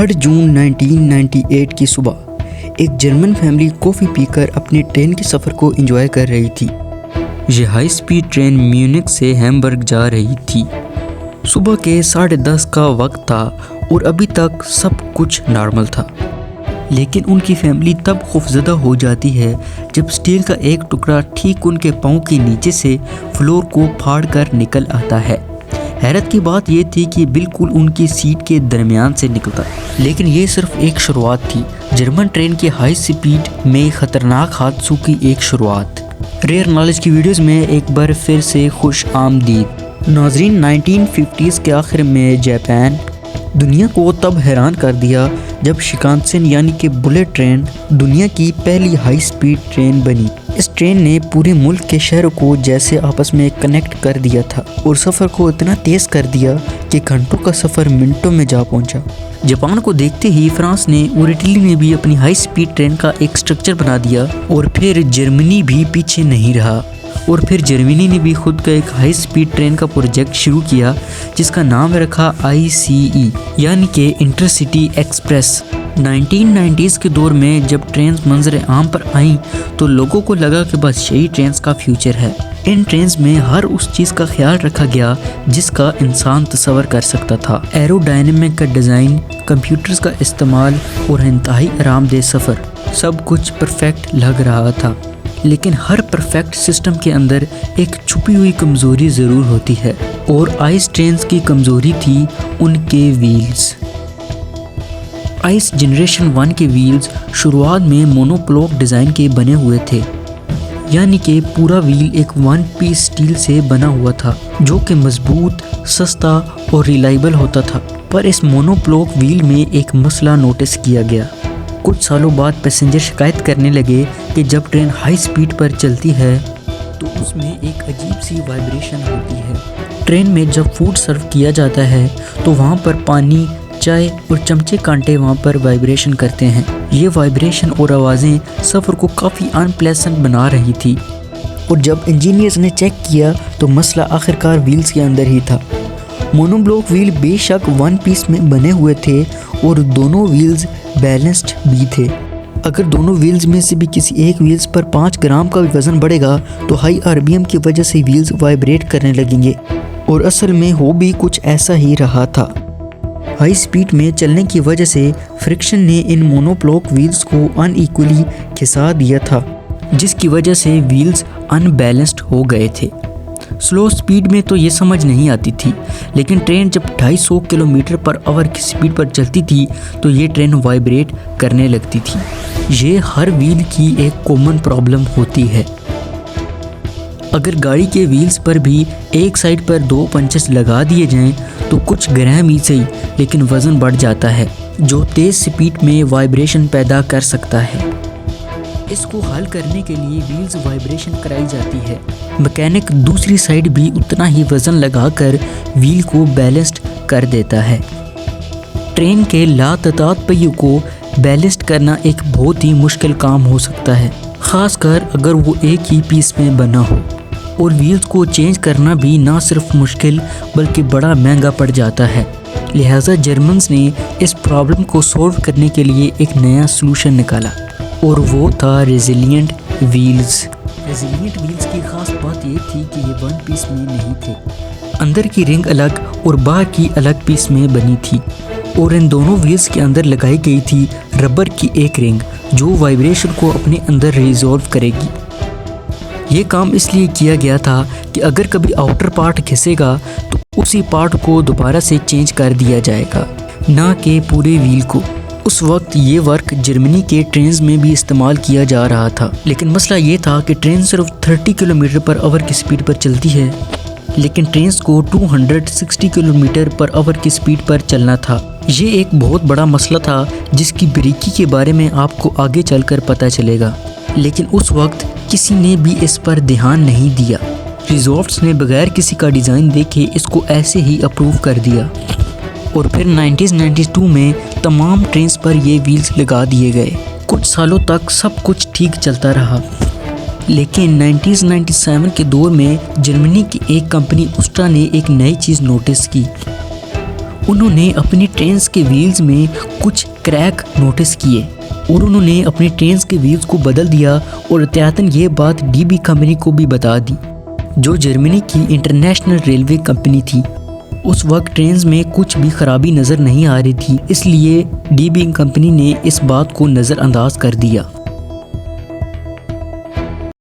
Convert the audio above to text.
3 जून 1998 की सुबह एक जर्मन फैमिली कॉफ़ी पीकर अपने ट्रेन के सफ़र को एंजॉय कर रही थी। यह हाई स्पीड ट्रेन म्यूनिख से हैम्बर्ग जा रही थी। सुबह के 10:30 का वक्त था और अभी तक सब कुछ नॉर्मल था, लेकिन उनकी फैमिली तब खौफजदा हो जाती है जब स्टील का एक टुकड़ा ठीक उनके पाँव के नीचे से फ्लोर को फाड़ कर निकल आता है। हैरत की बात यह थी कि बिल्कुल उनकी सीट के दरमियान से निकलता, लेकिन ये सिर्फ एक शुरुआत थी। जर्मन ट्रेन के हाई स्पीड में ख़तरनाक हादसों की एक शुरुआत। रेयर नॉलेज की वीडियोस में एक बार फिर से खुश आमदीद। नाजरीन, 1950s के आखिर में जापान दुनिया को तब हैरान कर दिया जब शिकानसेन यानी कि बुलेट ट्रेन दुनिया की पहली हाई स्पीड ट्रेन बनी। इस ट्रेन ने पूरे मुल्क के शहरों को जैसे आपस में कनेक्ट कर दिया था और सफ़र को इतना तेज़ कर दिया कि घंटों का सफ़र मिनटों में जा पहुंचा। जापान को देखते ही फ्रांस ने और इटली ने भी अपनी हाई स्पीड ट्रेन का एक स्ट्रक्चर बना दिया और फिर जर्मनी भी पीछे नहीं रहा और फिर जर्मनी ने भी खुद का एक हाई स्पीड ट्रेन का प्रोजेक्ट शुरू किया जिसका नाम रखा ICE यानी कि इंटरसिटी एक्सप्रेस। 1990s के दौर में जब ट्रेन मंजर आम पर आईं तो लोगों को लगा कि बस यही ट्रेन का फ्यूचर है। इन ट्रेन में हर उस चीज़ का ख्याल रखा गया जिसका इंसान तस्वर कर सकता था। एरोडायनेमिक का डिज़ाइन, कंप्यूटर्स का इस्तेमाल और इंतहाई आरामदेह सफ़र, सब कुछ परफेक्ट लग रहा था। लेकिन हर परफेक्ट सिस्टम के अंदर एक छुपी हुई कमज़ोरी ज़रूर होती है और आइस ट्रेन्स की कमज़ोरी थी उनके व्हील्स। आइस जनरेशन 1 के व्हील्स शुरुआत में मोनोब्लॉक डिज़ाइन के बने हुए थे, यानी कि पूरा व्हील एक 1 पीस स्टील से बना हुआ था जो कि मजबूत, सस्ता और रिलायबल होता था। पर इस मोनोब्लॉक व्हील में एक मसला नोटिस किया गया। कुछ सालों बाद पैसेंजर शिकायत करने लगे कि जब ट्रेन हाई स्पीड पर चलती है तो उसमें एक अजीब सी वाइब्रेशन होती है। ट्रेन में जब फूड सर्व किया जाता है तो वहाँ पर पानी, चाय और चमचे कांटे वहाँ पर वाइब्रेशन करते हैं। ये वाइब्रेशन और आवाज़ें सफ़र को काफ़ी अनप्लेजेंट बना रही थी और जब इंजीनियर्स ने चेक किया तो मसला आखिरकार व्हील्स के अंदर ही था। मोनोब्लॉक व्हील बेशक 1 पीस में बने हुए थे और दोनों व्हील्स बैलेंस्ड भी थे। अगर दोनों व्हील्स में से भी किसी एक व्हील्स पर 5 ग्राम का भी वज़न बढ़ेगा तो हाई RPM की वजह से व्हील्स वाइब्रेट करने लगेंगे और असल में हो भी कुछ ऐसा ही रहा था। हाई स्पीड में चलने की वजह से फ्रिक्शन ने इन मोनोब्लॉक व्हील्स को अनइक्वली खिंचा दिया था, जिसकी वजह से व्हील्स अनबैलेंस्ड हो गए थे। स्लो स्पीड में तो ये समझ नहीं आती थी, लेकिन ट्रेन जब 250 किलोमीटर पर आवर की स्पीड पर चलती थी तो ये ट्रेन वाइब्रेट करने लगती थी। ये हर व्हील की एक कॉमन प्रॉब्लम होती है। अगर गाड़ी के व्हील्स पर भी एक साइड पर 2 पंचेस लगा दिए जाएं तो कुछ ग्राम ही सही लेकिन वज़न बढ़ जाता है जो तेज़ स्पीड में वाइब्रेशन पैदा कर सकता है। इसको हल करने के लिए व्हील्स वाइब्रेशन कराई जाती है। मैकेनिक दूसरी साइड भी उतना ही वज़न लगाकर व्हील को बैलेंस्ड कर देता है। ट्रेन के लातदाद पहियों को बैलेंस्ड करना एक बहुत ही मुश्किल काम हो सकता है, ख़ासकर अगर वो एक ही पीस में बना हो। और व्हील्स को चेंज करना भी ना सिर्फ मुश्किल बल्कि बड़ा महंगा पड़ जाता है। लिहाजा जर्मन्स ने इस प्रॉब्लम को सॉल्व करने के लिए एक नया सलूशन निकाला और वो था रेजिलिएंट व्हील्स। रेजिलिएंट व्हील्स की ख़ास बात ये थी कि ये 1 पीस में नहीं थे। अंदर की रिंग अलग और बाहर की अलग पीस में बनी थी और इन दोनों व्हील्स के अंदर लगाई गई थी रबर की एक रिंग जो वाइब्रेशन को अपने अंदर रिजॉल्व करेगी। ये काम इसलिए किया गया था कि अगर कभी आउटर पार्ट घिसेगा तो उसी पार्ट को दोबारा से चेंज कर दिया जाएगा, ना कि पूरे व्हील को। उस वक्त ये वर्क जर्मनी के ट्रेन्स में भी इस्तेमाल किया जा रहा था, लेकिन मसला ये था कि ट्रेन सिर्फ 30 किलोमीटर पर आवर की स्पीड पर चलती है, लेकिन ट्रेन्स को 260 किलोमीटर पर आवर की स्पीड पर चलना था। ये एक बहुत बड़ा मसला था जिसकी बारीकी के बारे में आपको आगे चलकर पता चलेगा, लेकिन उस वक्त किसी ने भी इस पर ध्यान नहीं दिया। रिजॉर्ट्स ने बगैर किसी का डिज़ाइन देखे इसको ऐसे ही अप्रूव कर दिया और फिर 1992 में तमाम ट्रेन्स पर ये व्हील्स लगा दिए गए। कुछ सालों तक सब कुछ ठीक चलता रहा, लेकिन 1997 के दौर में जर्मनी की एक कंपनी उस्ट्रा ने एक नई चीज़ नोटिस की उन्होंने अपनी ट्रेन्स के व्हील्स में कुछ क्रैक नोटिस किए और उन्होंने अपनी ट्रेन्स के व्हील्स को बदल दिया और एहतियातन ये बात डीबी कंपनी को भी बता दी, जो जर्मनी की इंटरनेशनल रेलवे कंपनी थी। उस वक्त ट्रेन्स में कुछ भी खराबी नज़र नहीं आ रही थी, इसलिए डीबी कंपनी ने इस बात को नज़रअंदाज कर दिया।